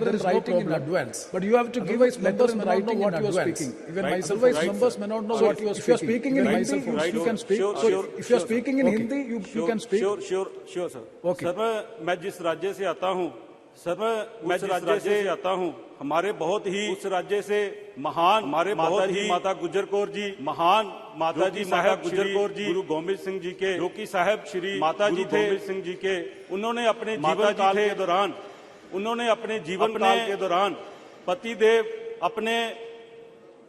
letter in writing in advance. But you have to give us members may not know what you are speaking. Even myself, members may not know what you are speaking. If you are speaking in Hindi, you can speak. So if you are speaking in Hindi, you can speak. Sure, sir. Okay. Sir मैं जिस राज्य से आता हूँ, हमारे बहुत ही उस राज्य से महान हमारे माता गुजर कौर जी, महान माता जी साहब गुजर कौर जी, गुरु गोविंद सिंह जी के जो कि साहब श्री माता जी थे गोविंद सिंह जी के, उन्होंने अपने जीवन काल के दौरान पतिदेव अपने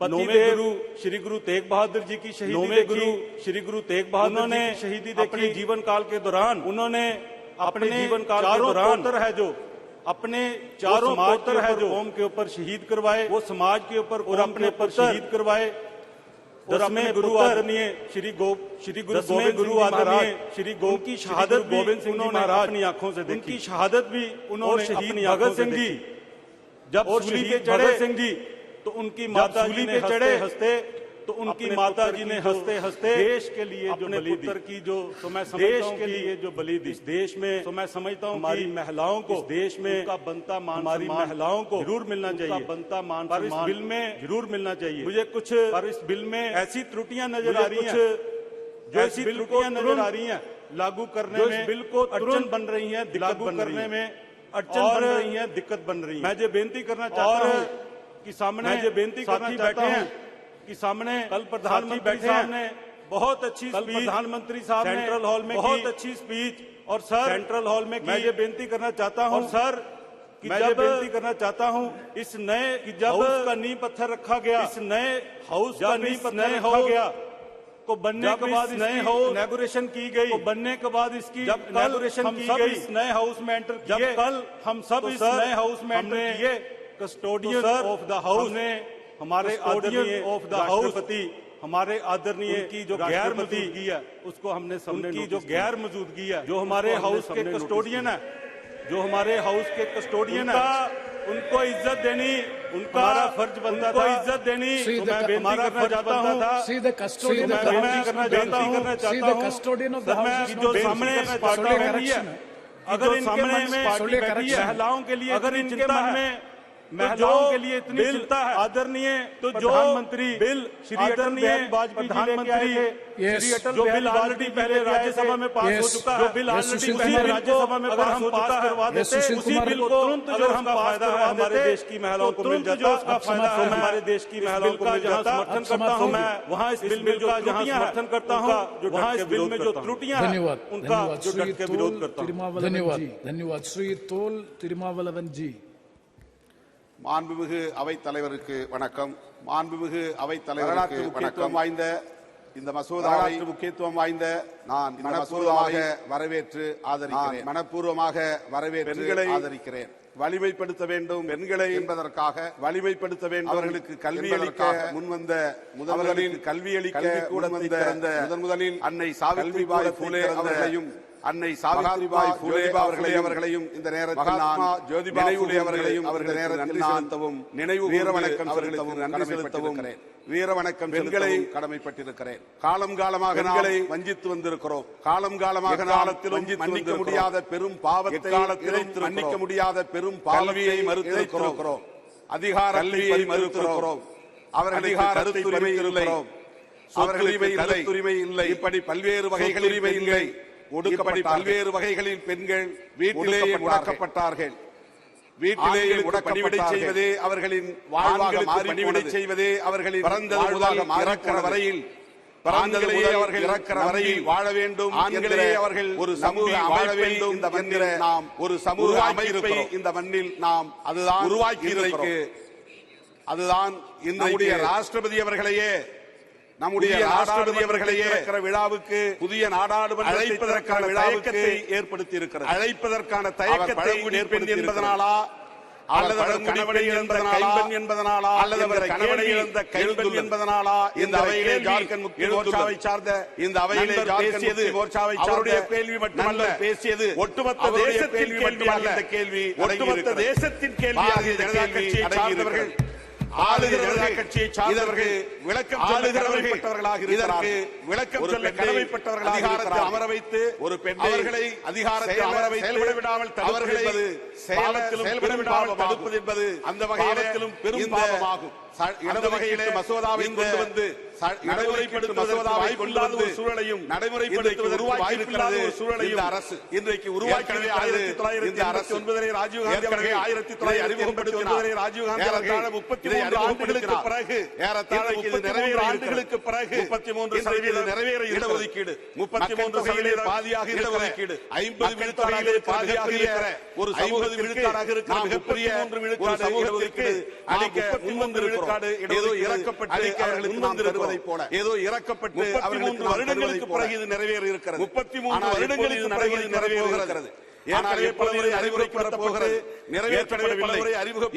गुरु श्री गुरु तेग बहादुर जी की शहीदी श्री गुरु तेग बहादुर ने शहीदी अपने जीवन काल के दौरान उन्होंने अपने जीवन काल के दौरान है जो अपने चारों पुत्र है जो कौम के ऊपर शहीद करवाए, वो समाज के ऊपर और अपने ऊपर शहीद करवाए। और अपने गुरु आदरणीय श्री गुरु आदरणीय श्री की शहादत गोविंद सिंह जी महाराज अपनी आंखों से देखी। उनकी शहादत भी उन्होंने शहीद भगत सिंह जी जब सूली पे चढ़े सिंह जी तो उनकी माता जी ने चढ़े हंसते तो उनकी माता जी ने हंसते हंसते देश के लिए जो बलि दी की जो तो मैं देश के लिए जो बलि दी इस देश में तो मैं समझता हूँ हमारी महिलाओं को देश में का बनता मान हमारी महिलाओं को जरूर मिलना चाहिए, बनता मान पर इस बिल में जरूर मिलना चाहिए। मुझे कुछ पर इस बिल में ऐसी त्रुटियां नजर आ रही हैं जो ऐसी त्रुटियां नजर आ रही हैं लागू करने में बिल को अड़चन बन रही है, लागू करने में अड़चन बन रही है, दिक्कत बन रही है। मैं ये बेनती करना चाहता हूँ कि सामने ये बेनती करना चाहता हूँ कि सामने कल प्रधानमंत्री साहब ने बहुत अच्छी प्रधानमंत्री साहब ने सेंट्रल हॉल में बहुत अच्छी स्पीच और सर सेंट्रल हॉल में मैं ये बेनती करना चाहता हूँ सर कि मैं ये बेनती करना चाहता हूँ इस नए जब हाउस का नींव पत्थर रखा गया, इस नए हाउस का नींव पत्थर रखा गया को बनने के बाद नए हाउस इनॉग्रेशन की गई, तो बनने के बाद इसकी जब इनॉग्रेशन की गई इस नए हाउस में एंटर किए, जब कल हम सब इस नए हाउस में एंटर किए, कस्टोडियन ऑफ द हाउस ने हमारे आदरणीय ऑफ द राष्ट्रपति हमारे आदरणीय की जो गैर मौजूदगी है उसको हमने की जो गैर मौजूदगी है जो हमारे हाउस के कस्टोडियन है, जो हमारे हाउस के कस्टोडियन है उनको इज्जत देनी उनका फर्ज बनता था, इज्जत देनी हमारा फर्ज बनता था। जो सामने पार्टी बैठी है अगर इनके मन में महिलाओं के लिए अगर इनके मन में महिलाओं के लिए इतनी चिंता है आदरणीय तो जो प्रधानमंत्री बिल श्री आदरणीय प्रधानमंत्री जो बिल ऑलरेडी पहले राज्यसभा में पास हो चुका है, जो बिल ऑलरेडी पहले राज्यसभा में पास हो चुका है उसी बिल को तुरंत जो हम पास करवा हमारे देश की महिलाओं को मिल जाता, उसका फायदा हमारे देश की महिलाओं को मिल जाता। समर्थन करता हूँ मैं वहाँ इस बिल में जो समर्थन करता हूँ वहाँ इस बिल में जो त्रुटियां उनका जो डट के विरोध करता हूँ। धन्यवाद। श्री तोल तिरुमावलवन जी। மாண்புமிகு அவைத் தலைவருக்கு வணக்கம். மாண்புமிகு அவைத் தலைவருக்கு வணக்கம். வாய்ந்த இந்த மசோதாவை முக்கியத்துவம் வாய்ந்த நான் மனப்பூர்வமாக வரவேற்று ஆதரிக்கிறேன். மனப்பூர்வமாக வரவேற்று ஆதரிக்கிறேன். வலிமைப்படுத்த வேண்டும் பெண்களை என்பதற்காக வலிமைப்படுத்த வேண்டும், அவர்களுக்கு கல்வி அளிக்க முன்வந்த முதல்வரில் கல்வி அளிக்க முதலில் அன்னை சாவித்ரிபாய் பூலே அவர்களையும் அன்னை சாவித்ரிபாய் பூலே அவர்களையும் இந்த நேரத்தில் நான் ஜோதிபா பூலே அவர்களையும் இந்த நேரத்தில் செலுத்தவும் நினைவு வீர வணக்கம் செலுத்தவும் நன்றி செலுத்தவும் வீர வணக்கம் பெண்களை கடமைப்பட்டிருக்கிறேன். காலம் காலமாக பெண்களை வஞ்சித்து வந்திருக்கிறோம். காலம் காலமாக காலத்திலும் மன்னிக்க முடியாத பெரும் பாவத்தை மன்னிக்க முடியாத பெரும் பாவத்தை மறுத்திருக்கிறோம். அதிகார கல்வியை மறுத்திருக்கிறோம். அவர்கள் அதிகாரத்தை மறுத்திருக்கிறோம். கருத்துரிமை இல்லை. இப்படி பல்வேறு வகைகளில் உரிமை இல்லை. ஒடுக்கப்படி பல்வேறு வகைகளில் பெண்கள் வீட்டிலேயே முடக்கப்பட்டார்கள். வீட்டிலேயே பணிவிடை செய்வதே அவர்களின் வாழ்வாக பணிவிடை செய்வதே அவர்களின் பிறந்தது முதல் இறக்கிற வரையில் பிறந்ததிலேயே அவர்கள் இறக்கிற வரையில் வாழ வேண்டும். ஆண்களே அவர்கள் ஒரு சமூக வாழ வேண்டும். இந்த மண்ணில் நாம் ஒரு சமூக அமைப்பை இந்த மண்ணில் நாம் அதுதான் உருவாக்கி அதுதான் நம்முடைய ராஷ்டிரபதி அவர்களையே நம்முடைய ராஷ்டிரபதி அவர்களையே விழாவுக்கு புதிய நாடாளுமன்ற அழைப்பதற்கான விழாவுக்கு ஏற்படுத்தி இருக்கிறது. அழைப்பதற்கான தயக்கத்தை ஏற்படுத்தி என்பதனாலா அல்லது கணவனை இழந்த கைம்பெண் என்பதனாலா அல்லது கணவனை இழந்த கைம்பெண் என்பதனாலா இந்த அவையிலே ஜார்க்கண்ட் முக்தி மோர்ச்சாவை சார்ந்த இந்த அவையிலே பேசியது மோர்ச்சாவை அவருடைய கேள்வி மட்டுமல்ல பேசியது ஒட்டுமொத்த தேசத்தின் கேள்வி அல்ல. இந்த கேள்வி ஒட்டுமொத்த தேசத்தின் கேள்வியாக ஜனதா கட்சியை சார்ந்தவர்கள் ஆளுகிறவர்கள் கட்சியை சார்ந்தவர்கள் விளக்கம் ஆளுகிறவர்களாக இதற்கு விளக்கம் சொல்ல கடமைப்பட்டவர்களாக அதிகாரத்தில் அமர வைத்து ஒரு பெண் அவர்களை அதிகாரத்தில் அமர வைத்து செயல்பட விடாமல் அவர்களை செயல்பட விடாமல் தடுப்பது என்பது அந்த வகையிலும் பெரும் பாவமாகும். இந்த வகையிலே மசோதாவை கொண்டு வந்து நடைமுறைப்படுத்துவதற்கு வாய்ப்பில்லாத ஒரு சூழலையும் நடைமுறைப்படுத்துவதற்கு வாய்ப்பில்லாத ஒரு சூழலையும் இந்த அரசு இன்றைக்கு உருவாக்கியது. 1989 ராஜீவ்காந்தி அவர்கள் 1989 ராஜீவ்காந்தி அவர்கள் 33 ஆண்டுகளுக்கு பிறகு ஏறத்தாழ 33 ஆண்டுகளுக்கு பிறகு 33% நிறைவேற இடஒதுக்கீடு 33% பாதியாக இடஒதுக்கீடு 50 விழுக்காடாக பாதியாக இருக்கிற ஒரு 50 விழுக்காடாக இருக்கிற மிகப்பெரிய ஒரு சமூகத்திற்கு அளிக்க முன்வந்திருக்கிறோம். ஏதோ இறக்கப்பட்டு அவர்களுக்கு நாம் தருவதை போல ஏதோ இறக்கப்பட்டு 33 வருடங்களுக்கு பிறகு இது நிறைவேற இருக்கிறது. 33 வருடங்களுக்கு பிறகு இது நிறைவேறுகிறது. ஏற்கனவே பலமுறை அறிமுகப்படுத்த போகிறது, நிறைவேற்றப்படவில்லை.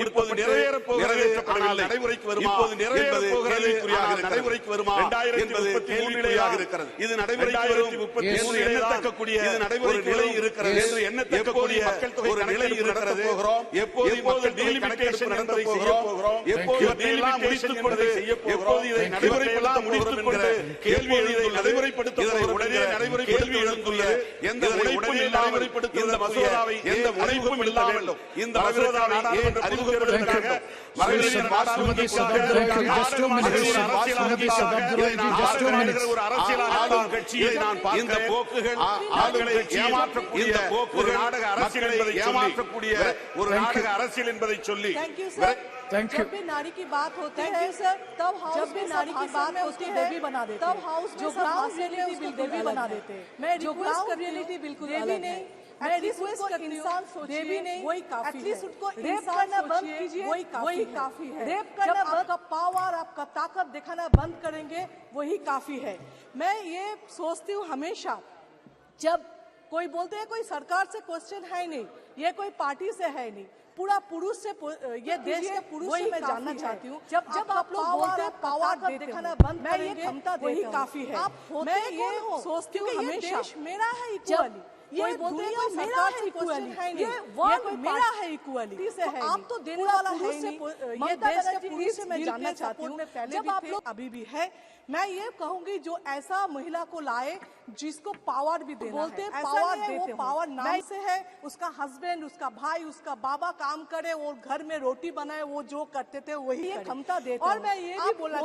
இப்போது நிறைவேறப் போகிறது, ஆனால் நடைமுறைக்கு வருமா என்பது கேள்விக்குறியாக நடைமுறைக்கு வருமா என்பது கேள்விக்குறியாக இருக்கிறது. இது நடைமுறைக்கு வரும் எண்ணத்தக்கக்கூடிய இது நடைமுறைக்கு நிலை இருக்கிறது என்று எண்ணத்தக்கக்கூடிய மக்கள் தொகை ஒரு நிலை இருக்கிறது. எப்போது டீலிமிட்டேஷன் என்பதை செய்ய போகிறோம், எப்போது டீலிமிட்டேஷன் என்பதை செய்ய போகிறோம், இதை நடைமுறைப்படுத்த முடித்துக் கொண்டு கேள்வி எழுதி நடைமுறைப்படுத்த உடனே நடைமுறை கேள்வி எழுந்துள்ளது. எந்த உழைப்பும் நடைமுறைப்படுத்த மசோதாவை எந்த முனைப்பும் இல்லாமல் இந்த மசோதாவை அறிமுகப்படுத்துவதற்காக ஒரு அரசியல் கட்சியை நான் இந்த போக்குகள் ஆளுகளை ஏமாற்றக்கூடிய ஒரு நாடக அரசியல் என்பதை ஏமாற்றக்கூடிய ஒரு நாடக அரசியல் என்பதை சொல்லி जब भी नारी की बात होती है सर, तब हाउस में नारी की बात होती है देवी बना देते, तब हाउस जो ग्राउंड रियलिटी बिल देवी बना देते। मैं रिक्वेस्ट रियलिटी बिल्कुल देवी नहीं, मैं रिक्वेस्ट करती हूं देवी नहीं, वही काफी है। एटलीस्ट उनको रेप करना बंद कीजिए, वही काफी है। रेप करना बंद, आपका पावर आपका ताकत दिखाना बंद करेंगे, वही काफी है। मैं ये सोचती हूँ हमेशा, जब कोई बोलते हैं कोई सरकार से क्वेश्चन है नहीं, ये कोई पार्टी से है नहीं, पूरा पुरुष से ये देश के पुरुष से मैं जानना चाहती हूँ। जब आप लोग बोलते हैं पावर दिखाना बंद करेंगे, वही काफी है। मैं ये सोचती हूँ हमेशा मेरा है इक्वली, ये बोलते हैं मेरा है इक्वली, ये वर्ड मेरा है इक्वली से है। आप तो देने वाला है नहीं, ये देश के पुरुष से मैं जानना चाहती हूँ। जब आप लोग अभी भी है, मैं ये कहूंगी जो ऐसा महिला को लाए जिसको पावर भी देना बोलते है, पावर देते वो पावर नाम से है, उसका हस्बैंड, उसका भाई, उसका बाबा काम करे और घर में रोटी बनाए, वो जो करते थे वही क्षमता देते। और मैं ये भी बोला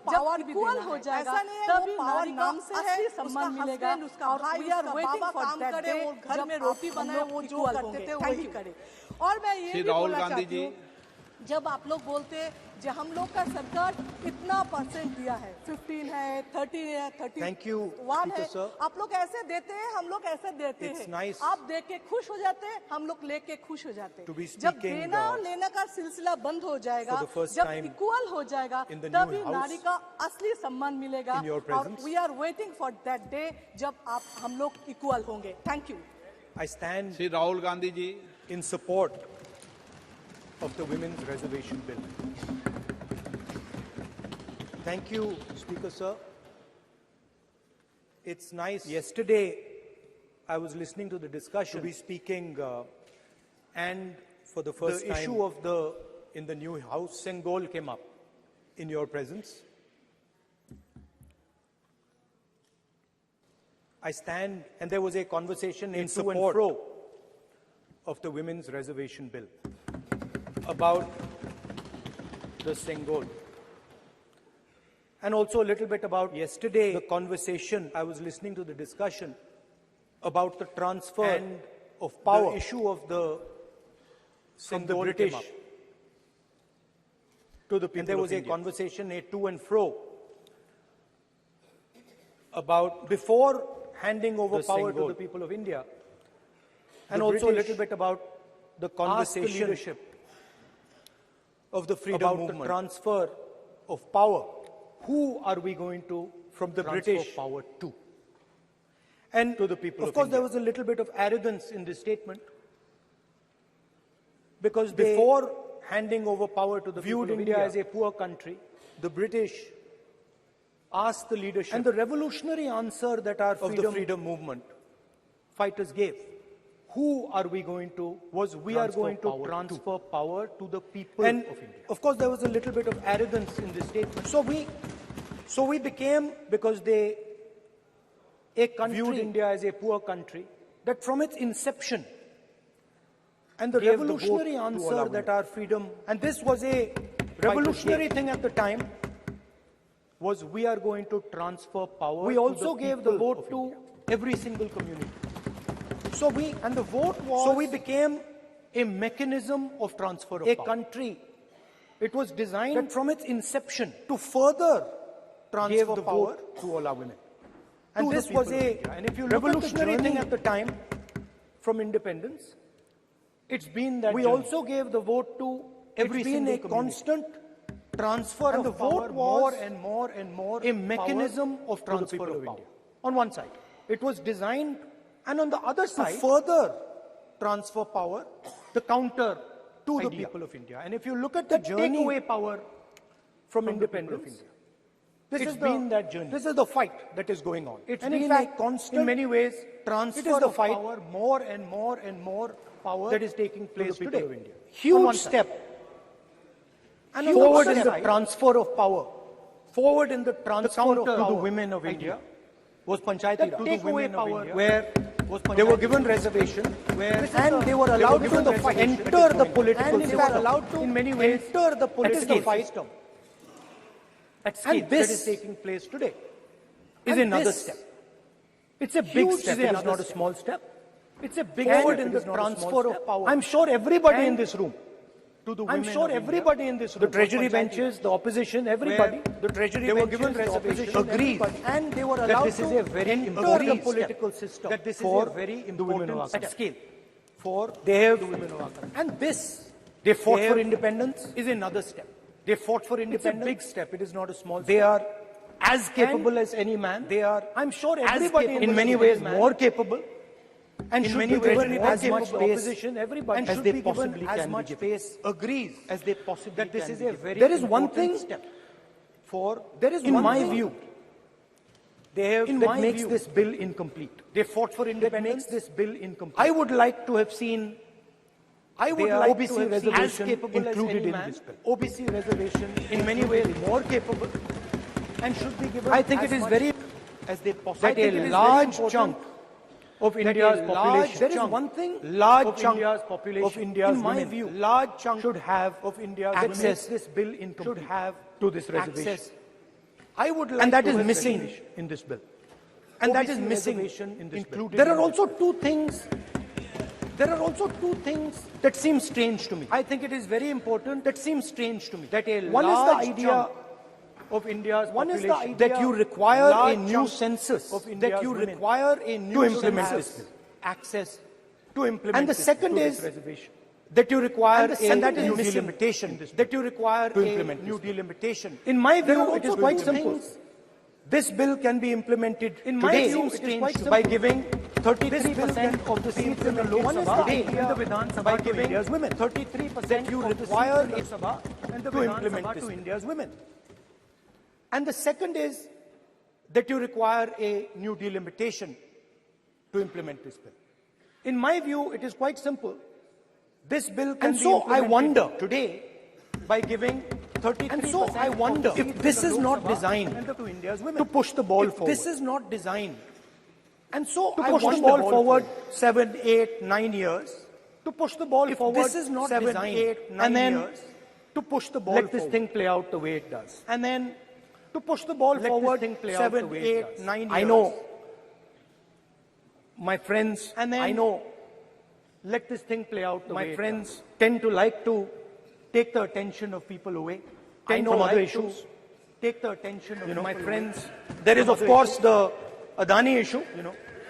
पावर भी इक्वल हो जाएगा, तभी नारी नाम से है, सम्मान मिलेगा, उसका भाई, उसका बाबा काम करे और घर में रोटी बनाए, वो जो करते थे वही करे। और मैं ये भी बोलना चाहती हूँ, जब आप लोग बोलते जो हम लोग का सरकार इतना % दिया है, 15 है, 30 है, 31 है, आप लोग ऐसे देते हैं, हम लोग ऐसे देते हैं, आप देख के खुश हो जाते हैं, हम लोग लेके खुश हो जाते हैं। जब देना और लेना का सिलसिला बंद हो जाएगा, जब इक्वल हो जाएगा, तभी नारी का असली सम्मान मिलेगा। और we are waiting for that day जब आप हम लोग इक्वल होंगे। Thank you. I stand, Shri Rahul Gandhi ji, in support of the Women's Reservation Bill. Thank you, Speaker Sir. It's nice. Yesterday, I was listening to the discussion, to be speaking, and for the first time, the issue of in the new House, Sengol came up in your presence. I stand, and there was a conversation in support and fro of the Women's Reservation Bill about the Sengol. And also a little bit about yesterday, the conversation, I was listening to the discussion about the transfer of power, the issue of the British to the people. And there was a conversation, a to and fro, about before handing over power to the people of India. And also a little bit about the conversation, the leadership of the freedom movement, about the transfer of power. Who are we going to, from the British power to? And to the people of course, there was a little bit of arrogance in this statement, because before handing over power to the viewed India as a poor country, the British asked the leadership, and the revolutionary answer that our freedom movement fighters gave, who are we going to, was we are going to transfer power to the people of India. Of course, there was a little bit of arrogance in this statement. So we became, because a country viewed India as a poor country, that from its inception, and the revolutionary answer that our freedom, and this was a revolutionary thing at the time, was we are going to transfer power. We also gave the vote to every single community. So we became a mechanism of transfer of power. A country. It was designed that from its inception to further transfer the power to all our women. And this was a revolutionary thing at the time from independence. It's been that we also gave the vote to every single community. It's been a constant transfer of power, more and more and more, a mechanism of transfer of power. On one side, it was designed, and on the other side, to further transfer power, the counter to the people of India. And if you look at the journey, take away power from independence, this has been that journey. This is the fight that is going on. It's been in fact constant, in many ways, transfer of power, more and more and more power that is taking place today. Huge step. And forward in the transfer of power, forward in the transfer of to the women of India, was Panchayati Raj. Take away power, where they were given reservation, and they were allowed to enter the political system. They were allowed to, in many ways, enter the political system. And this that is taking place today is another step. It's a big step. It is not a small step. It's a big forward in the transfer of power. I'm sure everybody in this room, I'm sure everybody in this room, the treasury benches, the opposition, everybody, the treasury benches, given reservation, agrees, and they were allowed to enter the political system. That this is a very important at scale. For they have, and this, they fought for independence, is another step. They fought for independence. It's a big step. It is not a small step. They are as capable as any man. They are, I'm sure, everybody in many ways more capable. And in many ways, as much opposition, everybody, and as they possibly can, as much space agrees as they possibly that this is a very. There is one thing step. For there is, in my view, they have that makes this bill incomplete. They fought for independence. Makes this bill incomplete. I would like to have seen. I would like OBC to have reservation included in this bill. OBC reservation in many ways more capable and should be given. I think it is very as they possibly. That a large chunk of India's population. There is one thing. Large chunk of India's in my view, large chunk should have of India's access. This bill incomplete. Should have to this reservation. I would like, and that is missing in this bill. And that is missing in this bill. There are also two things. There are also two things that seem strange to me. I think it is very important. That seems strange to me. That a one is the idea of India's one population, is the idea that you require a new census of India's that you require a new to implement this bill. Access to implement, and the second is reservation that you require and that is new delimitation that you require to implement new delimitation. In my view, it is quite simple. This bill can be implemented in today by giving 33% of the seats in the Lok Sabha today in the Vidhan Sabha by giving India's women 33% that you require in the Sabha and to implement this to India's women. And the second is that you require a new delimitation to implement this bill. In my view, it is quite simple. This bill can be implemented I wonder today by giving 33%. And so I wonder if this is not designed to India's women to push the ball forward. This is not designed. And so to push the ball forward 7, 8, 9 years. To push the ball forward. This is not 7, 8, 9 years. To push the ball forward. Let this thing play out the way it does. And then to push the ball forward 7, 8, 9 years. I know, my friends, and then I know, let this thing play out the way it does. My friends tend to like to take the attention of people away. I know from other issues. Take the attention of my friends. There is, of course, the Adani issue,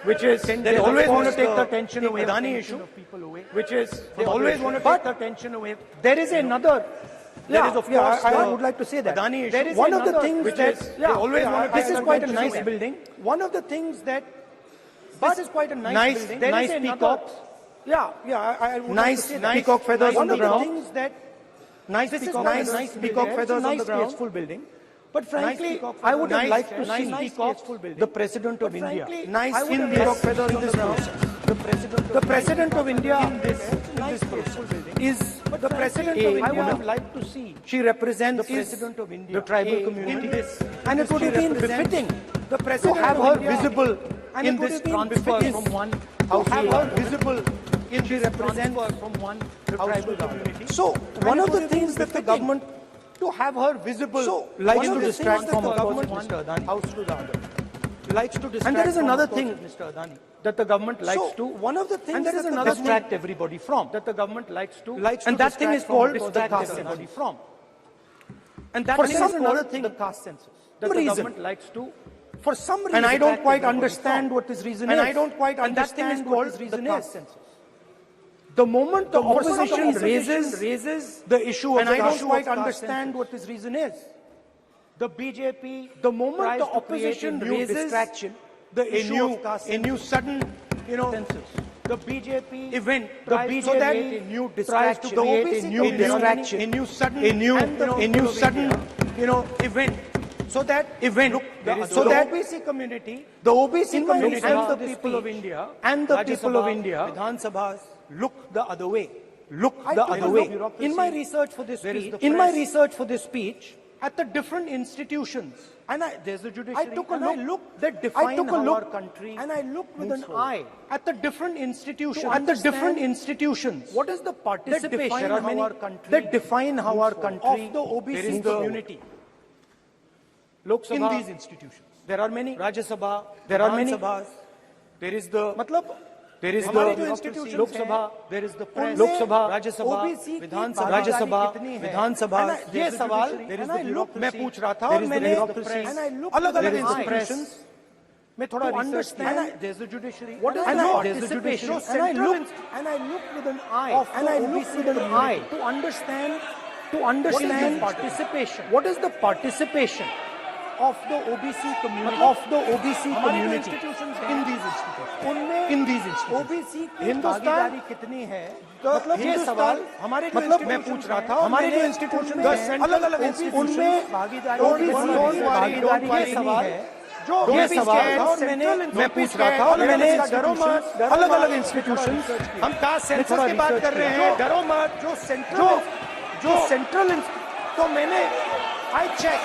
which is they always want to take the attention away. Adani issue, which is they always want to take the attention away. There is another. There is, of course, I would like to say that. Adani issue. There is one of the things that they always want to. This is quite a nice building. One of the things that. This is quite a nice building. Nice peacocks. Yeah, I would nice peacock feathers on the ground. One of the things that. Nice peacock feathers on the ground. Graceful building. But frankly, I would have liked to see the President of India. Peacock feathers on the ground. The President of India in this process is the President of India. I would have liked to see. She represents the President of India, the tribal community, and it would have been befitting the President to have her visible in this transfer from one house to have her visible in this transfer from one tribal community. So one of the things that the government to have her visible likes to distract from one house to the other. Likes to distract. And there is another thing, Mr. Adani, that the government likes to. One of the things and there is another distract everybody from that the government likes to. And that thing is called distract everybody from. And that is another thing, the caste census, that the government likes to. For some reason, and I don't quite understand what this reason is. And I don't quite understand what this reason is. The moment the opposition raises the issue of, and I don't quite understand what this reason is. The BJP, the moment the opposition raises distraction, the issue of caste, a new sudden, census. The BJP event, the BJP so that a new distraction, the OBC a new distraction, a new sudden, a new sudden, event. So that event, so that OBC community, the OBC community, and the people of India, Vidhan Sabhas look the other way. In my research for this speech, at the different institutions, and there's the judiciary. I took a look that define how our country, and I looked with an eye at the different institutions. What is the participation that define how our country of the OBC community? In these institutions, there are many. Rajya Sabha, there are many Sabhas. There is the there is the Lok Sabha, there is the press, Lok Sabha, Rajya Sabha, Vidhan Sabha, Rajya Sabha, Vidhan Sabha. ये सवाल मैं पूछ रहा था और मैंने अलग-अलग institutions में थोड़ा understand. There's the judiciary. What is the participation? And I look with an eye to understand participation. What is the participation of the OBC community in these institutions? OBC की भागीदारी कितनी है? मतलब ये सवाल हमारे मैं पूछ रहा था हमारे जो इंस्टीट्यूशन अलग-अलग उनमें भागीदारी कितनी है? ये सवाल मैं पूछ रहा था और मैंने अलग-अलग इंस्टीट्यूशन हम कास्ट सेंसस की बात कर रहे हैं डरो मत जो सेंट्रल तो मैंने I check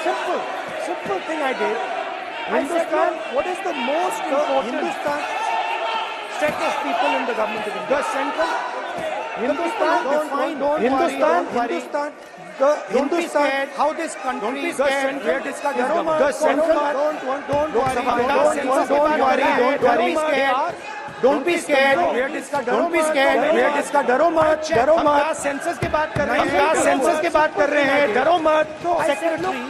simple thing I did. Hindustan, what is the most important set of people in the government of India? The central Hindustan, how this country, the central, don't be scared. Don't be scared. डरो मत. Census की बात कर रहे हैं. डरो मत. Secretary,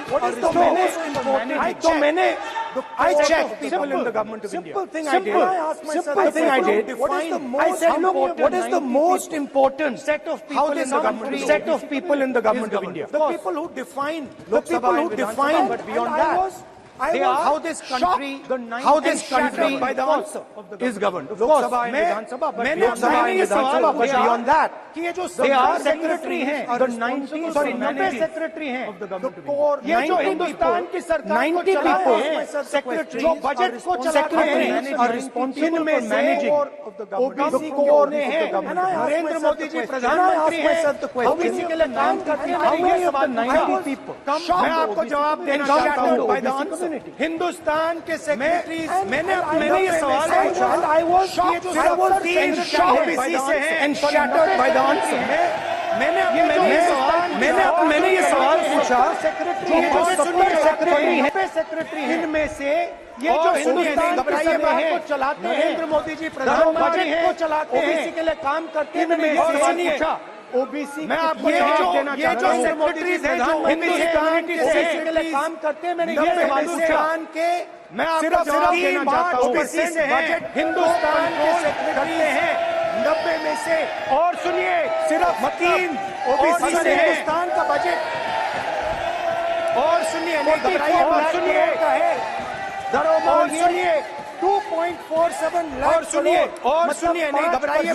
तो मैंने I checked people in the government of India. Simple thing I did. I said, look, what is the most important set of people in the government of India? The people who define. But beyond that. How this country by the answer is governed. Of course, मैंने beyond that, they are secretary हैं, the 90 secretary हैं, ये जो हिंदुस्तान की सरकार को चलाते हैं, secretary, जो बजट को चलाते हैं, are responsible for managing OBC को हैं, नरेंद्र मोदी जी प्रधानमंत्री हैं, OBC के लिए काम करते हैं, ये सवाल 90 people. मैं आपको जवाब देना चाहता हूँ by the answer. हिंदुस्तान के सेक्रेटरीज मैंने ये सवाल पूछा I was मैंने ये सवाल पूछा सेक्रेटरी इनमें से ये जो हिंदुस्तान की सरकार को चलाते हैं नरेंद्र मोदी जी प्रधानमंत्री को चलाते हैं ओबीसी के लिए काम करते हैं मैंने ये सवाल पूछा ओबीसी मैं आपको ये जो सेक्रेटरीज हैं जो हिंदुस्तान की ओबीसी के लिए काम करते हैं मैंने ये सवाल पूछा के मैं आपको जवाब देना चाहता हूं ओबीसी से बजट हिंदुस्तान के सेक्रेटरी हैं 90 में से और सुनिए सिर्फ 3 ओबीसी से हिंदुस्तान का बजट और सुनिए नहीं घबराइए और सुनिए और सुनिए 2 2.47 लाख और सुनिए नहीं घबराइए,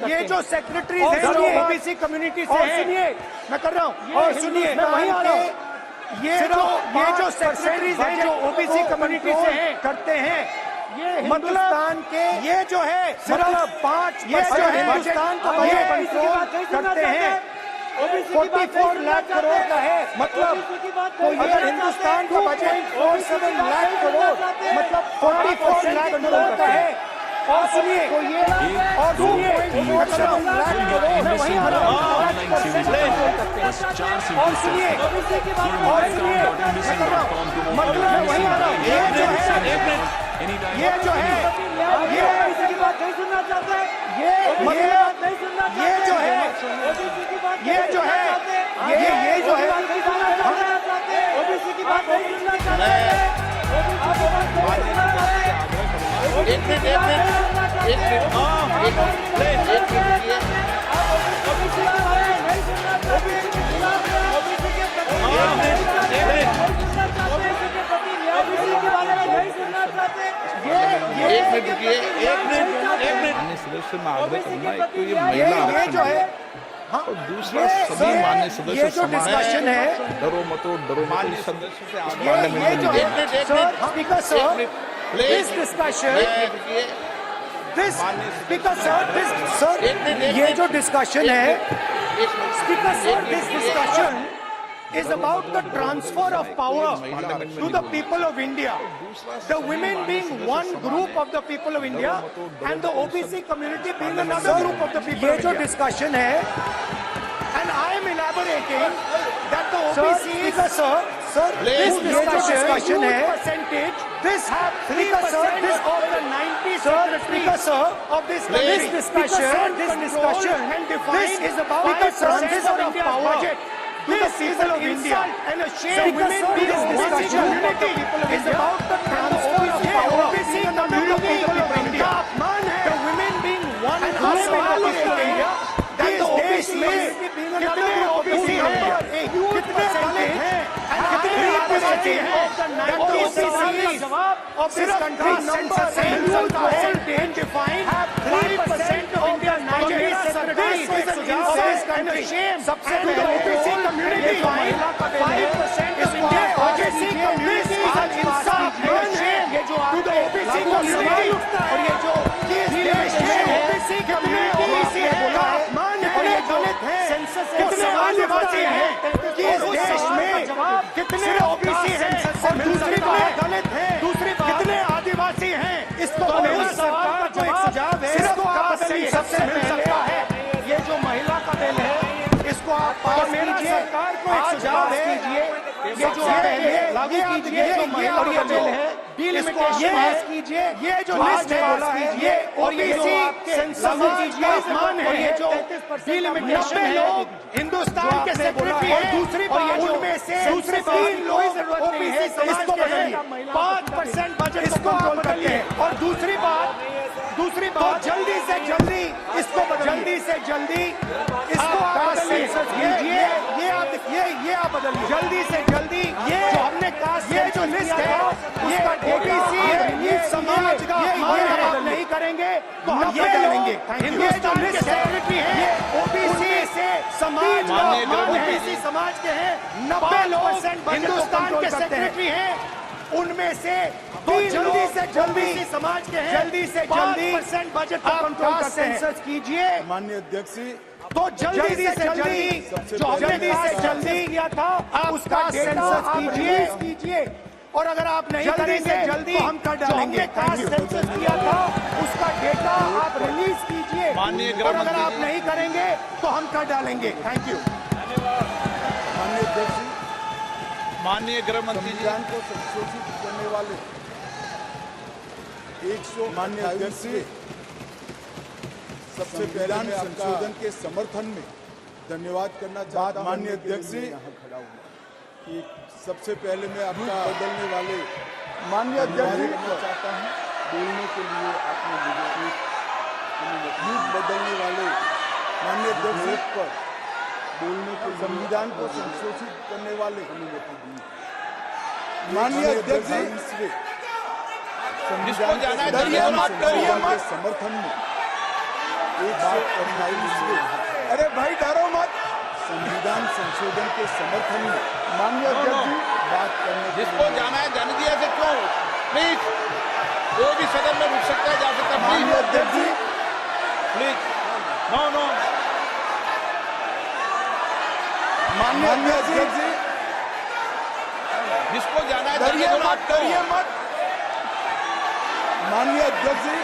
ये जो सेक्रेटरीज हैं जो ओबीसी कम्युनिटी से हैं, मैं कर रहा हूँ, और सुनिए मैं वहीं आ रहा हूँ, ये जो सेक्रेटरीज हैं जो ओबीसी कम्युनिटी से हैं करते हैं, मतलब ये जो है मतलब 5 ये जो है हिंदुस्तान का बजट कंट्रोल करते हैं 44 लाख करोड़ का है, मतलब अगर हिंदुस्तान का बजट 47 लाख करोड़ मतलब 44 लाख करोड़ का है, और सुनिए 47 लाख करोड़ मैं वहीं आ रहा हूँ, और सुनिए मतलब मैं वहीं आ रहा हूँ, ये जो है ये जो है ये बात नहीं सुनना चाहता है, ये जो है ये जो है ओबीसी की बात नहीं सुनना चाहता है, एक मिनट सदस्य में आग्रह करना एक तो ये महिला आरक्षण है और दूसरा सभी मान्य सदस्य डिस्कशन है डरो मतो सदस्य से ये जो डिस्कशन है speaker sir, this discussion is about the transfer of power to the people of India. The women being one group of the people of India and the OBC community being another group of the people of India. ये जो discussion है, and I am elaborating that the OBC this discussion है, this have 3% of the 90 secretaries of this country. This discussion this is about the transfer of power budget. This people of India and a shame women being one community is about the transfer of power OBC community of India. The women being one group of the people of India. That the OBC कितने OBC हैं, कितने दलित हैं, and कितने आदिवासी हैं, that the OBC of this country census will define 3% of India's 90 secretaries of this country. सबसे पहले OBC community define 5% of India's OBC community is an insult and a shame to the OBC community. और ये जो इस देश में OBC community है बोला है, और ये दलित हैं, कितने आदिवासी हैं, कि इस देश में कितने ओबीसी हैं, और दूसरी बात दलित हैं, दूसरी बात कितने आदिवासी हैं, इसको मेरा सरकार को एक सुझाव है, सिर्फ आप सबसे मिल सकता है, ये जो महिला का बिल है इसको आप पास कीजिए, सरकार को एक सुझाव है, ये जो लागू कीजिए, जो महिला का बिल है इसको पास कीजिए, ये जो लिस्ट है बोला है, ये और ये जो सेंसस कीजिए, और ये जो डिलिमिटेशन है हिंदुस्तान के सेक्रेटरी है, दूसरी बात उनमें से दूसरे 3 लोग ओबीसी इसको बदलिए, 5% बजट इसको बदलिए, और दूसरी बात जल्दी से जल्दी इसको आप सेंसस कीजिए, ये आप बदलिए जल्दी से जल्दी, ये जो हमने कास्ट ये जो लिस्ट है ये ओबीसी समाज का आप नहीं करेंगे तो हम बदलेंगे, ये जो लिस्ट सेक्रेटरी है ये ओबीसी से समाज ओबीसी समाज के हैं, 90 लोग हिंदुस्तान के सेक्रेटरी हैं, उनमें से जल्दी से जल्दी समाज के हैं, जल्दी से जल्दी बजट को कंट्रोल करते हैं, सेंसस कीजिए माननीय अध्यक्ष, तो जल्दी से जल्दी जो जल्दी से जल्दी किया था आप उसका सेंसस कीजिए, और अगर आप नहीं करेंगे जल्दी तो हम कर डालेंगे, सेंसस किया था उसका डेटा आप रिलीज कीजिए, और अगर आप नहीं करेंगे तो हम कर डालेंगे। थैंक यू माननीय अध्यक्ष, माननीय गृह मंत्री जी को संशोधित करने वाले 100 माननीय अध्यक्ष, सबसे पहले मैं संशोधन के समर्थन में धन्यवाद करना चाहता हूं माननीय अध्यक्ष कि सबसे पहले मैं आपका बदलने वाले माननीय अध्यक्ष चाहता हूं बोलने के लिए आपने मुझे बदलने वाले माननीय अध्यक्ष पर बोलने के संविधान को संशोधित करने वाले अनुमति दी। माननीय अध्यक्ष जिसको जाना है डरिए मत, डरिए मत। समर्थन में एक बात करना है। अरे भाई डरो मत। संविधान संशोधन के समर्थन में माननीय अध्यक्ष जी बात करने जिसको जाना है जाने दिया से क्यों प्लीज कोई भी सदन में रुक सकता है जा सकता है माननीय प्लीज अध्यक्ष जी प्लीज नो नो माननीय अध्यक्ष जी जिसको जाना है डरिए जाने दो ना मत, डरिए मत। माननीय अध्यक्ष जी